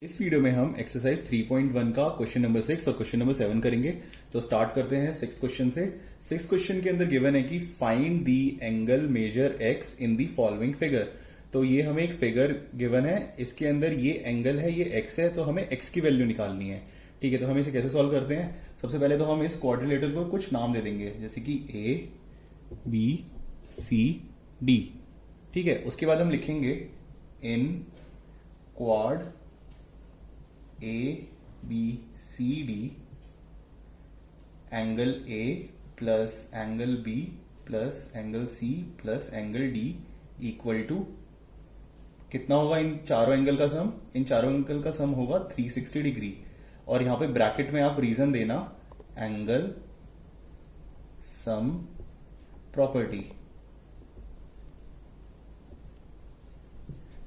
इस वीडियो में हम एक्सरसाइज 3.1 का क्वेश्चन नंबर 6 और क्वेश्चन नंबर 7 करेंगे। तो स्टार्ट करते हैं 6 क्वेश्चन से। 6 क्वेश्चन के अंदर गिवन है कि find the angle measure x in the following figure. तो ये हमें एक फिगर गिवन है, इसके अंदर ये एंगल है, ये एक्स है, तो हमें एक्स की वैल्यू निकालनी है। ठीक है, तो हम इसे कैसे सॉल्व करते हैं। सबसे पहले तो हम इस क्वाड्रिलेटरल को कुछ नाम दे देंगे, जैसे कि ए बी सी डी। ठीक है, उसके बाद हम लिखेंगे in quad A B C D angle A plus angle B plus angle C plus angle D equal to कितना होगा इन चारों एंगल का सम। इन चारों एंगल का सम होगा 360 डिग्री। और यहां पे ब्रैकेट में आप रीजन देना एंगल सम प्रॉपर्टी।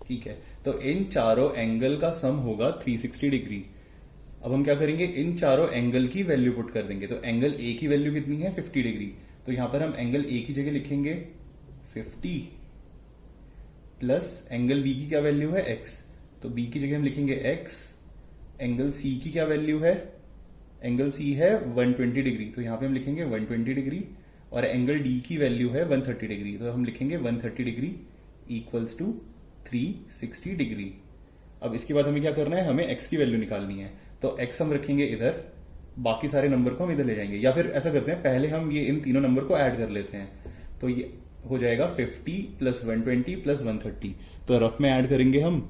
ठीक है, तो इन चारों एंगल का सम होगा 360 डिग्री। अब हम क्या करेंगे, इन चारों एंगल की वैल्यू पुट कर देंगे। तो एंगल ए की वैल्यू कितनी है 50 डिग्री। तो यहां पर हम एंगल ए की जगह लिखेंगे 50 प्लस एंगल बी की क्या वैल्यू है x। तो बी की जगह हम लिखेंगे x। एंगल सी की क्या वैल्यू है, एंगल सी है 120 डिग्री, तो यहां पे हम लिखेंगे 120 डिग्री। और एंगल डी की वैल्यू है 130 डिग्री, तो हम लिखेंगे 130 डिग्री इक्वल्स टू 360 डिग्री। अब इसके बाद हमें क्या करना है, हमें x की वैल्यू निकालनी है। तो x हम रखेंगे इधर, बाकी सारे नंबर को हम इधर ले जाएंगे। या फिर ऐसा करते हैं, पहले हम ये इन तीनों नंबर को ऐड कर लेते हैं। तो ये हो जाएगा 50 प्लस 120 प्लस 130। तो रफ में ऐड करेंगे हम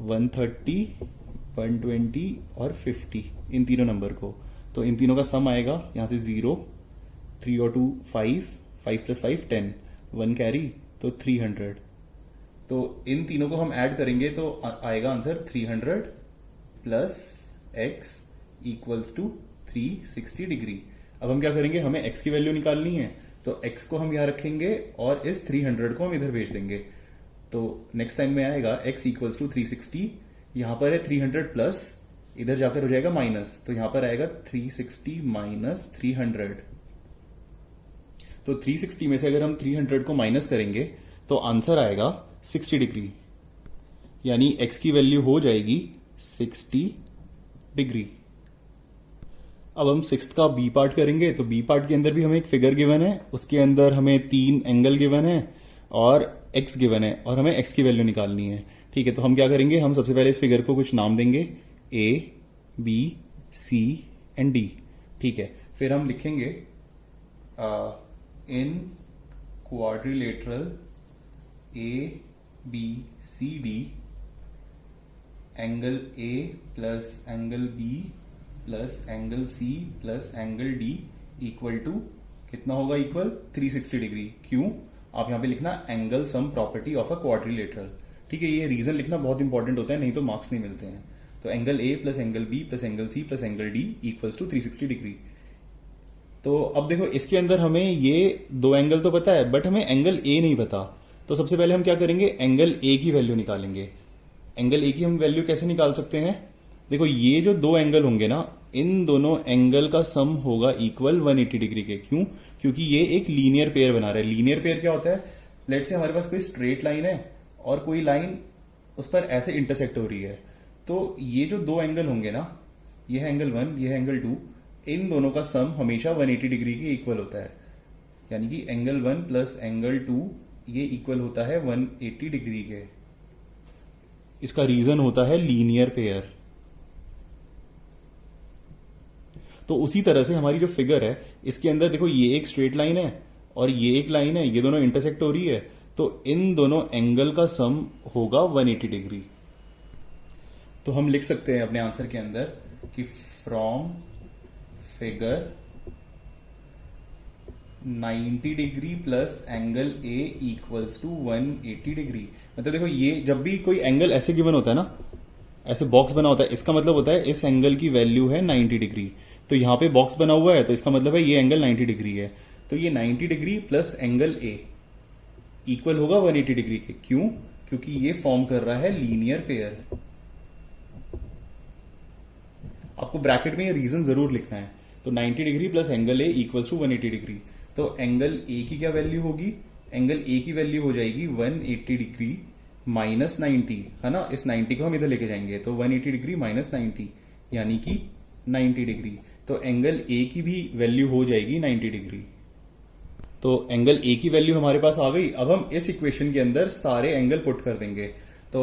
130 120 और 50 इन तीनों नंबर को। तो इन तीनों का सम आएगा यहां से 0, 3 और 2 5, 5 प्लस 5 10, 1 कैरी, तो 300। तो इन तीनों को हम ऐड करेंगे तो आएगा answer 300 plus X equals to 360 degree. अब हम क्या करेंगे, हमें x की वैल्यू निकालनी है। तो x को हम यहां रखेंगे और इस 300 को हम इधर भेज देंगे। तो नेक्स्ट टाइम में आएगा x इक्वल्स टू 360। यहां पर है 300 प्लस, इधर जाकर हो जाएगा माइनस, तो यहां पर आएगा 360 माइनस 300। तो 360 में से अगर हम 300 को माइनस करेंगे तो आंसर आएगा 60 डिग्री, यानी x की वैल्यू हो जाएगी 60 डिग्री। अब हम सिक्स्थ का बी पार्ट करेंगे। तो बी पार्ट के अंदर भी हमें एक फिगर गिवन है, उसके अंदर हमें 3 एंगल गिवन है और x गिवन है, और हमें x की वैल्यू निकालनी है। ठीक है, तो हम क्या करेंगे, हम सबसे पहले इस फिगर को कुछ नाम देंगे a b c and d। ठीक है, फिर हम लिखेंगे in quadrilateral a b c d angle a plus angle b plus angle c plus angle d equal to कितना होगा, इक्वल 360 डिग्री। क्यों, आप यहां पे लिखना angle sum property of a quadrilateral. ठीक है, ये रीजन लिखना बहुत इंपॉर्टेंट होता है, नहीं तो मार्क्स नहीं मिलते हैं। तो angle a plus angle b plus angle c plus angle d equals to 360 degree. तो अब देखो, इसके अंदर हमें ये दो एंगल तो पता है, बट हमें एंगल a नहीं पता। तो सबसे पहले हम क्या करेंगे, एंगल a की वैल्यू निकालेंगे। एंगल a की हम वैल्यू कैसे निकाल सकते हैं, देखो ये जो दो एंगल होंगे ना, इन दोनों एंगल का सम होगा इक्वल 180 डिग्री के। क्यों, क्योंकि ये एक लीनियर पेयर बना रहा है। लीनियर पेयर क्या होता है, लेट से हमारे पास कोई स्ट्रेट लाइन है और कोई लाइन उस पर ऐसे इंटरसेक्ट हो रही है। तो ये जो दो एंगल होंगे ना, ये है एंगल 1, ये है एंगल 2, इन दोनों का सम हमेशा 180 डिग्री के इक्वल होता है। यानी कि एंगल 1 प्लस एंगल 2 ये इक्वल होता है 180 डिग्री के। इसका रीजन होता है लीनियर पेयर। तो उसी तरह से हमारी जो फिगर है, इसके अंदर देखो ये एक स्ट्रेट लाइन है और ये एक लाइन है, ये दोनों इंटरसेक्ट हो रही है। तो इन दोनों एंगल का सम होगा 180 डिग्री। तो हम लिख सकते हैं अपने आंसर के अंदर कि from figure 90 degree plus angle A equals to 180 degree. मतलब देखो, ये जब भी कोई एंगल ऐसे गिवन होता है ना, ऐसे बॉक्स बना होता है, इसका मतलब होता है इस एंगल की वैल्यू है 90 डिग्री। तो यहां पे बॉक्स बना हुआ है, तो इसका मतलब है ये एंगल 90 डिग्री है। तो ये 90 डिग्री प्लस एंगल ए इक्वल होगा 180 डिग्री के। क्यों, क्योंकि ये फॉर्म कर रहा है लीनियर पेयर। आपको ब्रैकेट में ये रीजन जरूर लिखना है। तो 90 degree plus angle A equals to 180 degree. तो एंगल ए की क्या वैल्यू होगी, एंगल ए की वैल्यू हो जाएगी 180 डिग्री माइनस 90, है ना, इस 90 को हम इधर लेके जाएंगे तो 180 डिग्री माइनस 90 यानी कि 90 डिग्री। तो एंगल ए की भी वैल्यू हो जाएगी 90 डिग्री। तो एंगल ए की वैल्यू हमारे पास आ गई। अब हम इस इक्वेशन के अंदर सारे एंगल पुट कर देंगे। तो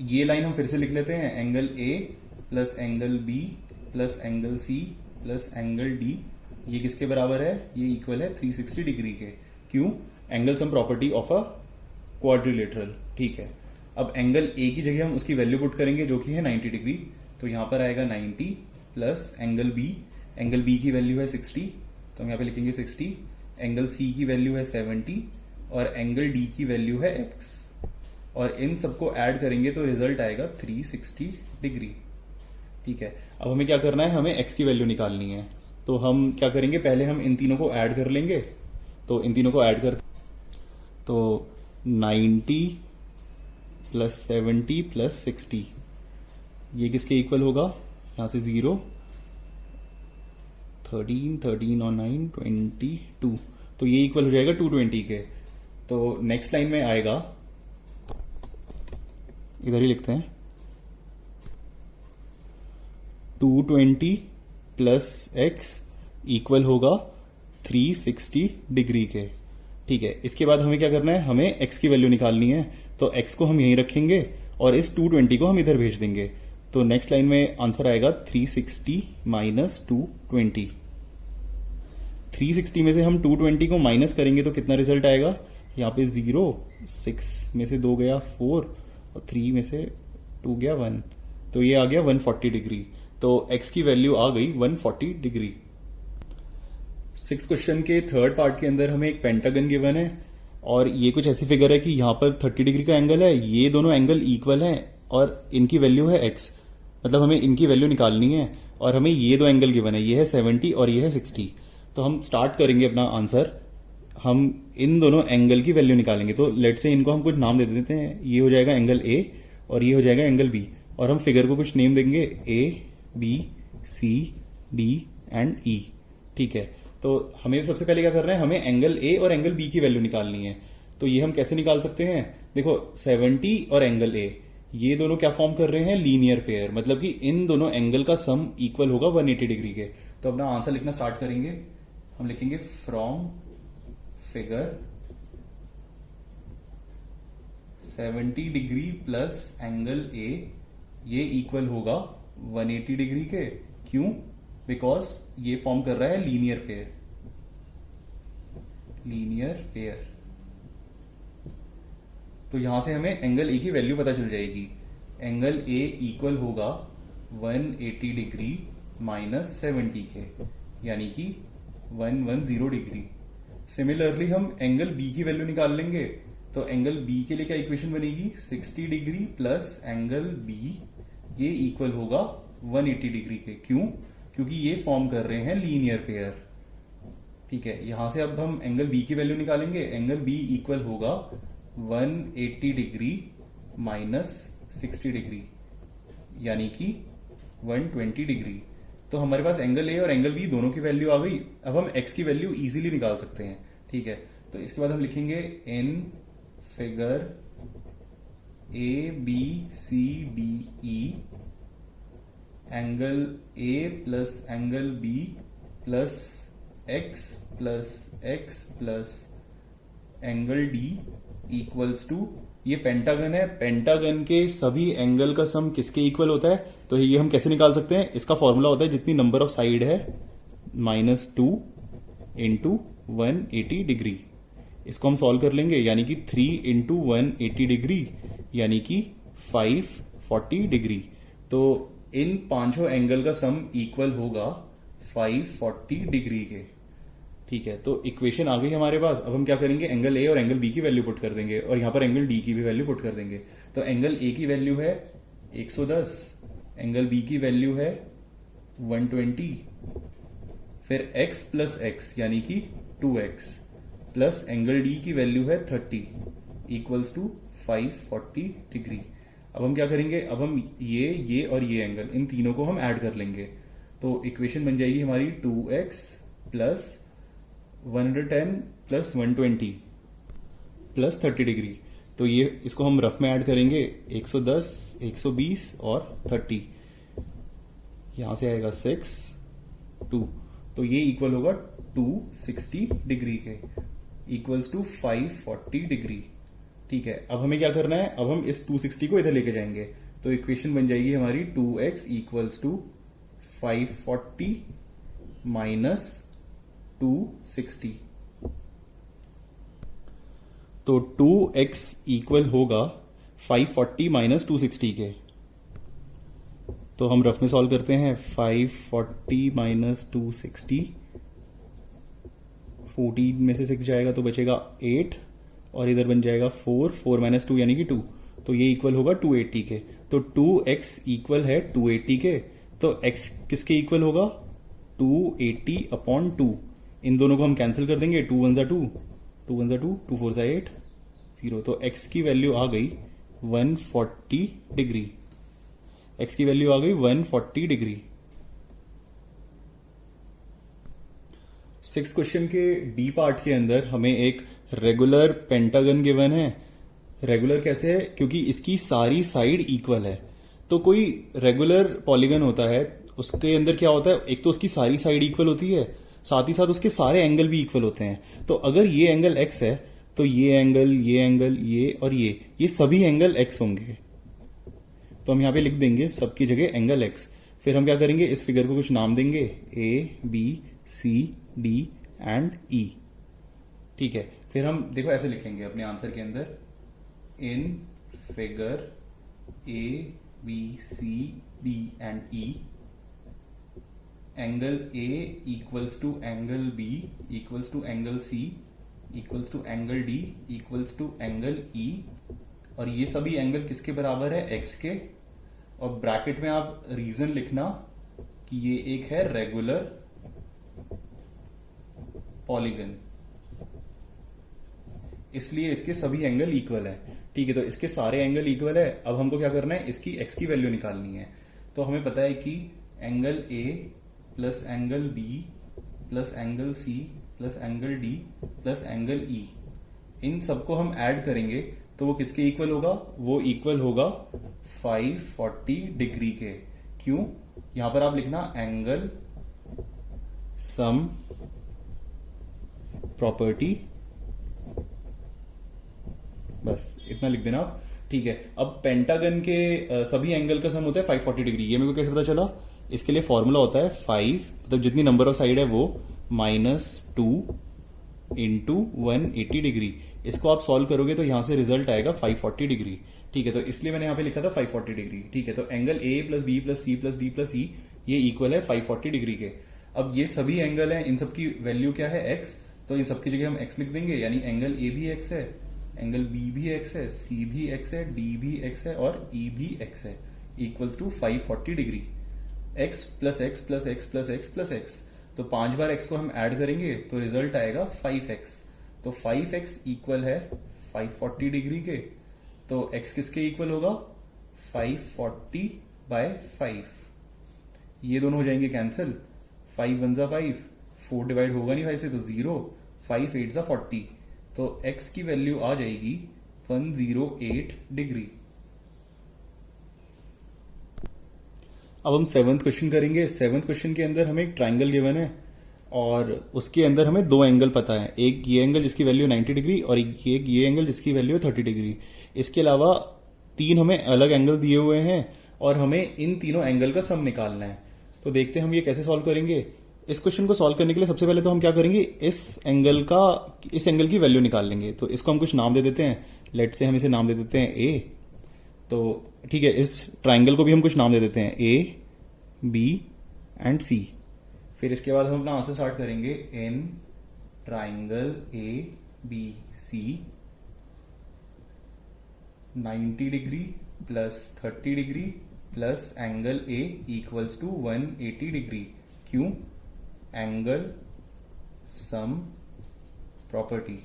ये लाइन हम फिर से लिख लेते हैं, angle A plus angle B plus angle C plus angle D, ये किसके बराबर है? ये इक्वल है 360 डिग्री के। क्यों? Angle sum property of a quadrilateral. ठीक है, अब एंगल ए की जगह हम उसकी वैल्यू पुट करेंगे जो कि है 90 डिग्री। तो यहां पर आएगा 90 प्लस एंगल बी की वैल्यू है 60, तो हम यहां पे लिखेंगे 60। एंगल सी की वैल्यू है 70 और एंगल डी की वैल्यू है x, और इन सबको ऐड करेंगे तो रिजल्ट आएगा 360 डिग्री। ठीक है, अब हमें क्या करना है? हमें x की वैल्यू निकालनी है। तो हम क्या करेंगे? पहले हम इन तीनों को ऐड कर लेंगे। तो इन तीनों को ऐड कर, तो 90 प्लस 70 प्लस 60, ये किसके इक्वल होगा? यहां से 0, 13 और 9 22, तो ये इक्वल हो जाएगा 220 के। तो नेक्स्ट लाइन में आएगा, इधर ही लिखते हैं, 220 प्लस एक्स इक्वल होगा 360 डिग्री के। ठीक है, इसके बाद हमें क्या करना है? हमें x की वैल्यू निकालनी है। तो x को हम यहीं रखेंगे और इस 220 को हम इधर भेज देंगे। तो नेक्स्ट लाइन में आंसर आएगा 360 माइनस 220। 360 में से हम 220 को माइनस करेंगे तो कितना रिजल्ट आएगा? यहाँ पे 0, 6 में से 2 गया 4 और 3 में से 2 गया 1, तो ये आ गया 140 डिग्री। तो x की वैल्यू आ गई 140 डिग्री। 6 क्वेश्चन के थर्ड पार्ट के अंदर हमें एक पेंटागन गिवन है और ये कुछ ऐसी फिगर है कि यहाँ पर 30 डिग्री का एंगल है, ये दोनों एंगल इक्वल हैं और इनकी वैल्यू है x, मतलब हमें इनकी वैल्यू निकालनी है और हमें ये दो एंगल गिवन है, ये है 70 और ये है 60। तो हम स्टार्ट करेंगे अपना आंसर, हम इन दोनों एंगल की वैल्यू निकालेंगे। तो लेट से इनको हम कुछ नाम दे देते हैं, ये हो जाएगा एंगल ए और ये हो जाएगा एंगल बी, और हम फिगर को कुछ नेम देंगे A B C D and E. ठीक है, तो हमें सबसे पहले क्या करना है? हमें एंगल ए और एंगल बी की वैल्यू निकालनी है। तो ये हम कैसे निकाल सकते हैं? देखो 70 और एंगल ए, ये दोनों क्या फॉर्म कर रहे हैं? लीनियर पेयर, मतलब कि इन दोनों एंगल का सम इक्वल होगा 180 डिग्री के। तो अपना आंसर लिखना स्टार्ट करेंगे। हम लिखेंगे from figure 70 degree plus angle ए, ये इक्वल होगा 180 डिग्री के। क्यों? बिकॉज ये फॉर्म कर रहा है लीनियर पेयर। तो यहां से हमें एंगल ए की वैल्यू पता चल जाएगी। एंगल ए इक्वल होगा 180 डिग्री माइनस 70 के, यानी कि 110 डिग्री। सिमिलरली हम एंगल बी की वैल्यू निकाल लेंगे। तो एंगल बी के लिए क्या इक्वेशन बनेगी? 60 डिग्री प्लस एंगल बी, ये इक्वल होगा 180 डिग्री के। क्यों? क्योंकि ये फॉर्म कर रहे हैं लीनियर पेयर। ठीक है, यहां से अब हम एंगल बी की वैल्यू निकालेंगे। एंगल बी इक्वल होगा 180 डिग्री माइनस 60 डिग्री, यानी कि 120 डिग्री। तो हमारे पास एंगल ए और एंगल बी दोनों की वैल्यू आ गई। अब हम एक्स की वैल्यू इजीली निकाल सकते हैं। ठीक है, तो इसके बाद हम लिखेंगे in figure A B C D E, angle A plus angle B plus X plus angle D equals to, ये पेंटागन है, पेंटागन के सभी एंगल का सम किसके इक्वल होता है? तो ये हम कैसे निकाल सकते हैं? इसका फॉर्मूला होता है जितनी नंबर ऑफ साइड है -2 इंटू 180 डिग्री। इसको हम सॉल्व कर लेंगे, यानी कि 3 इंटू 180 डिग्री यानी कि 540 डिग्री। तो इन पांचों एंगल का सम इक्वल होगा 540 डिग्री के। ठीक है, तो इक्वेशन आ गई हमारे पास। अब हम क्या करेंगे? एंगल ए और एंगल बी की वैल्यू पुट कर देंगे और यहां पर एंगल डी की भी वैल्यू पुट कर देंगे। तो एंगल ए की वैल्यू है 110, एंगल बी की वैल्यू है 120, फिर x प्लस एक्स यानी कि 2x प्लस एंगल डी की वैल्यू है 30 इक्वल्स टू 540 डिग्री। अब हम क्या करेंगे? अब हम ये और ये एंगल, इन तीनों को हम ऐड कर लेंगे। तो इक्वेशन बन जाएगी हमारी 2x plus 110 plus 120 plus 30 degree. तो ये इसको हम रफ में ऐड करेंगे 110, 120 और 30। यहां से आएगा 6, 2, तो ये इक्वल होगा 260 डिग्री के, इक्वल्स टू 540 डिग्री। ठीक है, अब हमें क्या करना है, अब हम इस 260 को इधर लेके जाएंगे, तो इक्वेशन बन जाएगी हमारी 2x इक्वल्स टू 540 माइनस 260। तो 2x इक्वल होगा 540 माइनस 260 के। तो हम रफ में सॉल्व करते हैं। 540 माइनस 260, 14 में से 6 जाएगा तो बचेगा 8, और इधर बन जाएगा 4, 4 माइनस 2 यानी कि 2, तो ये इक्वल होगा 280 के। तो 2x इक्वल है 280 के, तो x किसके इक्वल होगा, 280 अपॉन 2। इन दोनों को हम कैंसिल कर देंगे, 2 1 जा 2, 2 1 जा 2, 2 4 जा 8, 0। तो x की वैल्यू आ गई 140 डिग्री। x की वैल्यू आ गई 140 डिग्री। 6th क्वेश्चन के डी पार्ट के अंदर हमें एक रेगुलर पेंटागन गिवन है। रेगुलर कैसे है, क्योंकि इसकी सारी साइड इक्वल है। तो कोई रेगुलर पॉलीगन होता है, उसके अंदर क्या होता है, एक तो उसकी सारी साइड इक्वल होती है, साथ ही साथ उसके सारे एंगल भी इक्वल होते हैं। तो अगर ये एंगल x है तो ये एंगल, ये एंगल, ये और ये सभी एंगल x होंगे। तो हम यहां पे लिख देंगे सबकी जगह एंगल x। फिर हम क्या करेंगे, इस फिगर को कुछ नाम देंगे, A, B, C, D and E। ठीक है, फिर हम देखो ऐसे लिखेंगे अपने आंसर के अंदर, in figure A, B, C, D and E angle A equals to angle B equals to angle C equals to angle D equals to angle E, और ये सभी एंगल किसके बराबर है, x के। और ब्रैकेट में आप रीजन लिखना कि ये एक है रेगुलर पॉलीगन, इसलिए इसके सभी एंगल इक्वल है। ठीक है, तो इसके सारे एंगल इक्वल है। अब हमको क्या करना है, इसकी x की वैल्यू निकालनी है। तो हमें पता है कि angle A plus angle B plus angle C plus angle D plus angle E, इन सबको हम ऐड करेंगे तो वो किसके इक्वल होगा, वो इक्वल होगा 540 डिग्री के। क्यों, यहां पर आप लिखना एंगल सम प्रॉपर्टी, बस इतना लिख देना आप। ठीक है, अब पेंटागन के सभी एंगल का सम होता है 540 डिग्री। ये मेरे को कैसे पता चला, इसके लिए फॉर्मूला होता है 5, मतलब जितनी नंबर ऑफ साइड है वो, -2 इंटू 180 डिग्री। इसको आप सॉल्व करोगे तो यहां से रिजल्ट आएगा 540 डिग्री। ठीक है, तो इसलिए मैंने यहां पे लिखा था 540 डिग्री। ठीक है, तो angle A plus B plus C plus D plus E ये इक्वल है 540 डिग्री के। अब ये सभी एंगल हैं, इन सबकी वैल्यू क्या है, x, तो इन सबकी जगह हम x लिख देंगे, यानी एंगल A भी x है, एंगल B भी x है, C भी x है, D भी x है और E भी x है, equals to 540 degree. x plus X plus X plus X plus X, तो 5 बार x को हम ऐड करेंगे तो रिजल्ट आएगा 5x। तो 5x इक्वल है 540 डिग्री के। तो x किसके इक्वल होगा, 540 बाय 5। ये दोनों हो जाएंगे कैंसिल, 5 1 जा 5, 4 डिवाइड होगा नहीं 5 से तो 0, 5 8 जा 40, तो x की वैल्यू आ जाएगी 108 डिग्री। अब हम 7th क्वेश्चन करेंगे। 7th क्वेश्चन के अंदर हमें एक ट्राइंगल गिवन है और उसके अंदर हमें दो एंगल पता है, एक ये एंगल जिसकी वैल्यू 90 डिग्री और एक ये एंगल जिसकी वैल्यू 30 डिग्री। इसके अलावा 3 हमें अलग एंगल दिए हुए हैं और हमें इन तीनों एंगल का सम निकालना है। तो देखते हैं हम ये कैसे सॉल्व करेंगे। इस क्वेश्चन को सॉल्व करने के लिए सबसे पहले तो हम क्या करेंगे, इस एंगल की वैल्यू निकाल लेंगे। तो इसको हम कुछ नाम दे देते हैं, लेट से हम इसे नाम दे देते हैं A। तो ठीक है, इस ट्राइंगल को भी हम कुछ नाम दे देते हैं A, B एंड C। फिर इसके बाद हम अपना आंसर स्टार्ट करेंगे, in triangle A B C 90 degree plus 30 degree plus angle A equals to 180 degree. क्यों, एंगल सम प्रॉपर्टी।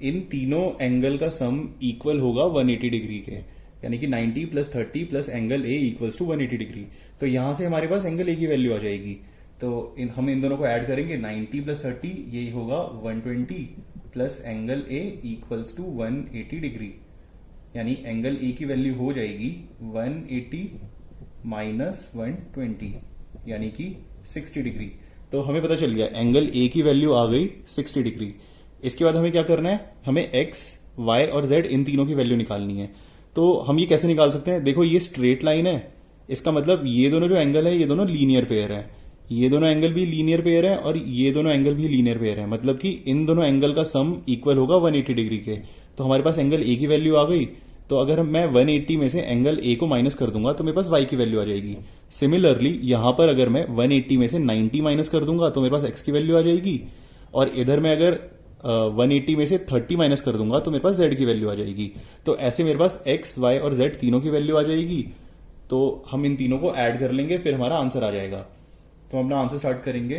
इन तीनों एंगल का सम इक्वल होगा 180 डिग्री के, यानी कि 90 plus 30 plus angle A equals to 180 degree. तो यहां से हमारे पास एंगल A की वैल्यू आ जाएगी। तो हम इन दोनों को ऐड करेंगे, 90 प्लस 30 यही होगा 120 plus angle A equals to 180 degree, यानी एंगल ए की वैल्यू हो जाएगी 180 माइनस 120 यानी कि 60 डिग्री। तो हमें पता चल गया एंगल ए की वैल्यू आ गई 60 डिग्री। इसके बाद हमें क्या करना है, हमें एक्स वाई और जेड इन तीनों की वैल्यू निकालनी है। तो हम ये कैसे निकाल सकते हैं, देखो ये स्ट्रेट लाइन है, इसका मतलब ये दोनों जो एंगल है ये दोनों लीनियर पेयर है, ये दोनों एंगल भी लीनियर पेयर है और ये दोनों एंगल भी लीनियर पेयर है, मतलब कि इन दोनों एंगल का सम इक्वल होगा 180 डिग्री के। तो हमारे पास एंगल ए की वैल्यू आ गई। तो अगर मैं 180 में से एंगल ए को माइनस कर दूंगा तो मेरे पास वाई की वैल्यू आ जाएगी। सिमिलरली यहां पर अगर मैं 180 में से 90 माइनस कर दूंगा तो मेरे पास एक्स की वैल्यू आ जाएगी, और इधर मैं अगर 180 में से 30 माइनस कर दूंगा तो मेरे पास जेड की वैल्यू आ जाएगी। तो ऐसे मेरे पास एक्स वाई और जेड तीनों की वैल्यू आ जाएगी। तो हम इन तीनों को ऐड कर लेंगे, फिर हमारा आंसर आ जाएगा। तो हम अपना आंसर स्टार्ट करेंगे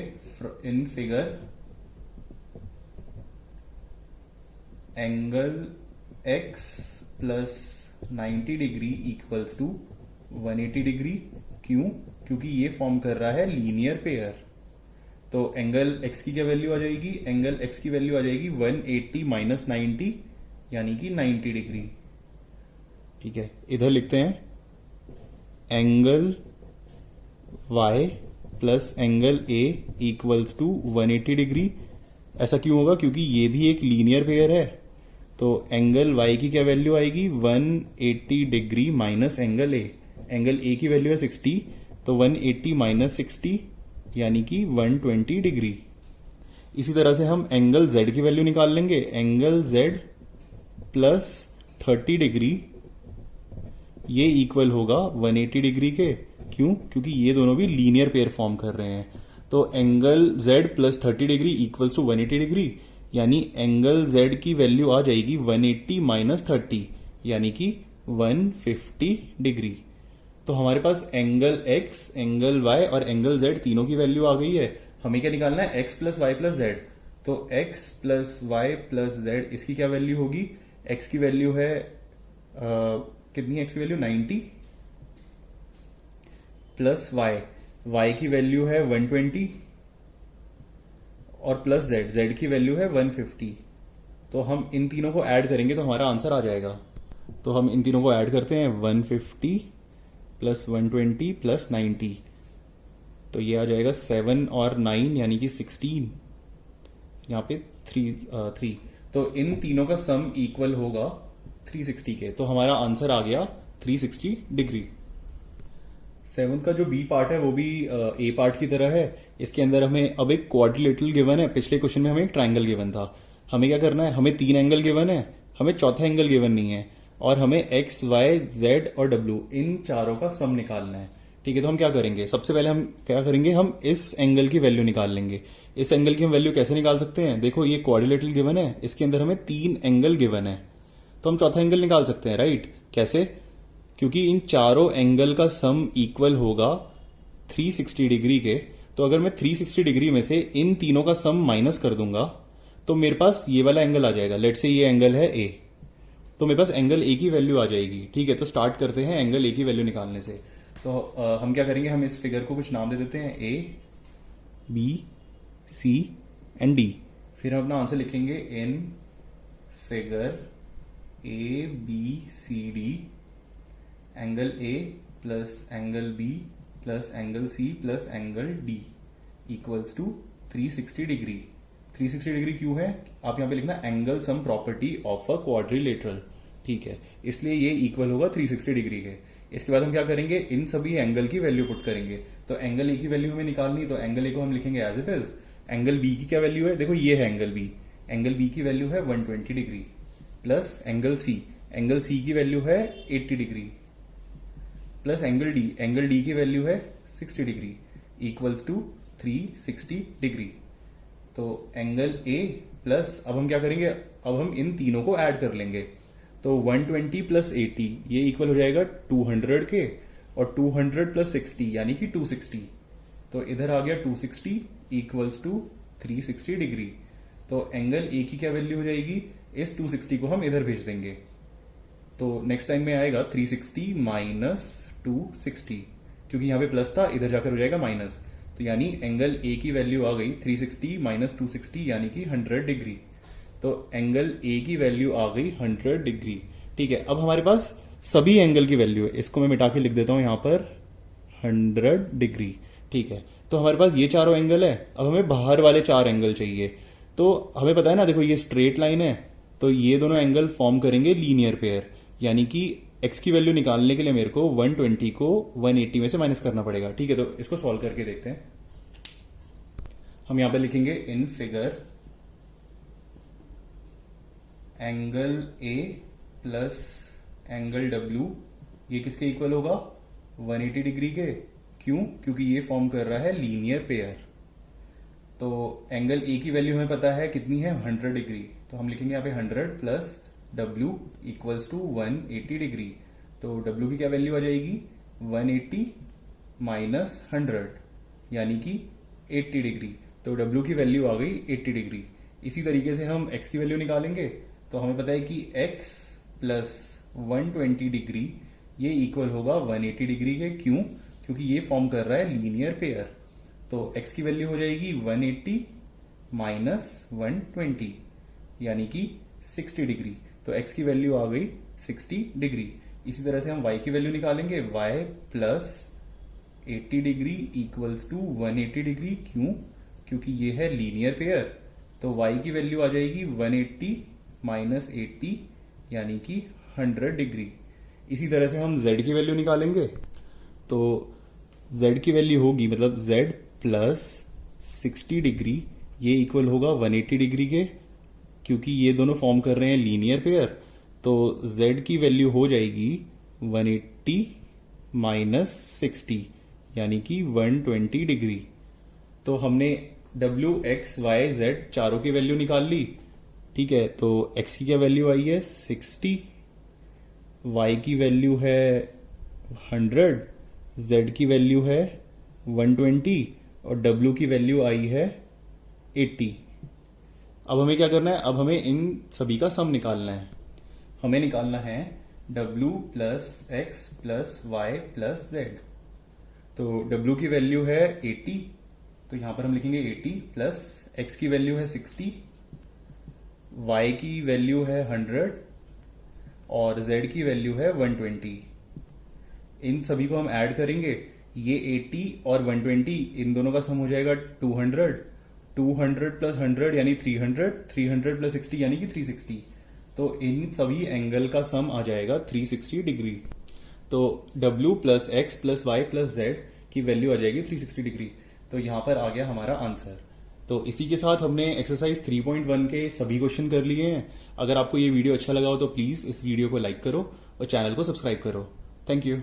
in figure angle X plus 90 degree equals to 180 degree. क्यों? क्योंकि ये फॉर्म कर रहा है लीनियर पेयर। तो एंगल एक्स की क्या वैल्यू आ जाएगी, एंगल एक्स की वैल्यू आ जाएगी 180 माइनस 90 यानी कि 90 डिग्री। ठीक है, इधर लिखते हैं angle Y plus angle A equals to 180 degree. ऐसा क्यों होगा, क्योंकि ये भी एक लीनियर पेयर है। तो एंगल वाई की क्या वैल्यू आएगी, 180 degree minus angle A. Angle A की वैल्यू है 60, तो 180 माइनस 60 यानी कि 120 डिग्री। इसी तरह से हम एंगल जेड की वैल्यू निकाल लेंगे, एंगल जेड प्लस 30 डिग्री ये इक्वल होगा 180 डिग्री के। क्यों? क्योंकि ये दोनों भी लीनियर पेयर फॉर्म कर रहे हैं। तो angle Z plus 30 degree equals to 180 degree, यानी एंगल जेड की वैल्यू आ जाएगी 180 माइनस 30 यानी कि 150 डिग्री। तो हमारे पास एंगल एक्स, एंगल वाई और एंगल जेड तीनों की वैल्यू आ गई है। हमें क्या निकालना है, x plus Y plus Z. तो x plus Y plus z इसकी क्या वैल्यू होगी, एक्स की वैल्यू है कितनी है, एक्स की वैल्यू 90 प्लस वाई की वैल्यू है 120 और प्लस जेड की वैल्यू है 150। तो हम इन तीनों को ऐड करेंगे तो हमारा आंसर आ जाएगा। तो हम इन तीनों को ऐड करते हैं, 150 प्लस 120 प्लस 90, तो ये आ जाएगा 7 और 9 यानी कि 16, यहाँ पे 3। तो इन तीनों का सम इक्वल होगा 360 के। तो हमारा आंसर आ गया 360 डिग्री। 7 का जो बी पार्ट है वो भी ए पार्ट की तरह है। इसके अंदर हमें अब एक क्वाड्रिलेटरल गिवन है। पिछले क्वेश्चन में हमें एक ट्रायंगल गिवन था। हमें क्या करना है, हमें 3 एंगल गिवन है, हमें चौथा एंगल गिवन नहीं है, और हमें एक्स वाई जेड और डब्ल्यू इन चारों का सम निकालना है। ठीक है, तो हम क्या करेंगे, सबसे पहले हम क्या करेंगे, हम इस एंगल की वैल्यू निकाल लेंगे। इस एंगल की हम वैल्यू कैसे निकाल सकते हैं, देखो ये क्वाड्रिलेटरल गिवन है, इसके अंदर हमें 3 एंगल गिवन है, तो हम चौथा एंगल निकाल सकते हैं, राइट। कैसे, क्योंकि इन चारों एंगल का सम इक्वल होगा 360 डिग्री के। तो अगर मैं 360 डिग्री में से इन तीनों का सम माइनस कर दूंगा तो मेरे पास ये वाला एंगल आ जाएगा। लेट्स से ये एंगल है ए, तो मेरे पास एंगल ए की वैल्यू आ जाएगी। ठीक है, तो स्टार्ट करते हैं एंगल ए की वैल्यू निकालने से। तो हम क्या करेंगे, हम इस फिगर को कुछ नाम दे देते हैं, A B C and D. फिर हम अपना आंसर लिखेंगे in figure A B C D angle A plus angle B plus angle C plus angle D equals to 360 degree. 360 degree क्यों है, आप यहां पे लिखना angle sum property of a quadrilateral. ठीक है, इसलिए ये इक्वल होगा 360 डिग्री के। इसके बाद हम क्या करेंगे, इन सभी एंगल की वैल्यू पुट करेंगे। तो एंगल ए की वैल्यू हमें निकालनी, तो एंगल ए को हम लिखेंगे as it is. Angle B की क्या वैल्यू है, देखो ये है एंगल बी, एंगल बी की वैल्यू है 120 डिग्री प्लस एंगल सी की वैल्यू है 80 डिग्री प्लस एंगल डी की वैल्यू है 60 डिग्री इक्वल्स टू 360 डिग्री। तो एंगल ए प्लस, अब हम क्या करेंगे, अब हम इन तीनों को ऐड कर लेंगे। तो 120 प्लस 80 ये इक्वल हो जाएगा 200 के, और 200 प्लस 60 यानी कि 260। तो इधर आ गया 260 इक्वल्स टू 360 डिग्री। तो एंगल ए की क्या वैल्यू हो जाएगी, इस 260 को हम इधर भेज देंगे, तो नेक्स्ट टाइम में आएगा 360 माइनस 260, क्योंकि यहां पे प्लस था, इधर जाकर हो जाएगा माइनस। तो यानी एंगल ए की वैल्यू आ गई 360 माइनस 260 यानी कि 100 डिग्री। तो एंगल ए की वैल्यू आ गई 100 डिग्री। ठीक है, अब हमारे पास सभी एंगल की वैल्यू है, इसको मैं मिटा के लिख देता हूं यहां पर 100 डिग्री। ठीक है, तो हमारे पास ये चारों एंगल है। अब हमें बाहर वाले 4 एंगल चाहिए। तो हमें पता है ना, देखो ये स्ट्रेट लाइन है, तो ये दोनों एंगल फॉर्म करेंगे लीनियर पेयर, यानी कि x की वैल्यू निकालने के लिए मेरे को 120 को 180 में से माइनस करना पड़ेगा। ठीक है, तो इसको सॉल्व करके देखते हैं। हम यहां पे लिखेंगे in figure angle A plus angle W ये किसके इक्वल होगा? 180 डिग्री के। क्यों? क्योंकि ये फॉर्म कर रहा है लीनियर पेयर। तो एंगल ए की वैल्यू हमें पता है कितनी है, 100 डिग्री। तो हम लिखेंगे यहाँ पे 100 plus W equals to 180 degree. तो W की क्या वैल्यू आ जाएगी? 180 माइनस 100 यानी कि 80 डिग्री। तो W की वैल्यू आ गई 80 डिग्री। इसी तरीके से हम X की वैल्यू निकालेंगे। तो हमें पता है कि X प्लस 120 डिग्री ये इक्वल होगा 180 डिग्री के। क्यों? क्योंकि ये फॉर्म कर रहा है लीनियर पेयर। तो X की वैल्यू हो जाएगी 180 माइनस 120 यानी कि 60 डिग्री। तो x की वैल्यू आ गई 60 डिग्री। इसी तरह से हम y की वैल्यू निकालेंगे, y plus 80 degree equals to 180 degree. क्यों? क्योंकि ये है लीनियर पेयर। तो y की वैल्यू आ जाएगी 180 माइनस 80 यानी कि 100 डिग्री। इसी तरह से हम z की वैल्यू निकालेंगे। तो z की वैल्यू होगी, मतलब z प्लस 60 डिग्री ये इक्वल होगा 180 डिग्री के, क्योंकि ये दोनों फॉर्म कर रहे हैं लीनियर पेयर। तो z की वैल्यू हो जाएगी 180 माइनस 60 यानी कि 120 डिग्री। तो हमने w, x, y, z चारों की वैल्यू निकाल ली। ठीक है, तो x की क्या वैल्यू आई है 60, y की वैल्यू है 100, z की वैल्यू है 120 और w की वैल्यू आई है 80। अब हमें क्या करना है? अब हमें इन सभी का सम निकालना है। हमें निकालना है w plus X plus Y plus Z. तो w की वैल्यू है 80, तो यहां पर हम लिखेंगे 80 प्लस x की वैल्यू है 60, y की वैल्यू है 100 और z की वैल्यू है 120। इन सभी को हम ऐड करेंगे। ये 80 और 120 इन दोनों का सम हो जाएगा 200। 200 प्लस 100 यानी 300, 300 प्लस 60 यानी कि 360। तो इन सभी एंगल का सम आ जाएगा 360 डिग्री। तो W plus X plus Y plus Z की वैल्यू आ जाएगी 360 डिग्री। तो यहां पर आ गया हमारा आंसर। तो इसी के साथ हमने एक्सरसाइज 3.1 के सभी क्वेश्चन कर लिए हैं। अगर आपको ये वीडियो अच्छा लगा हो तो प्लीज इस वीडियो को लाइक करो और चैनल को सब्सक्राइब करो। Thank you.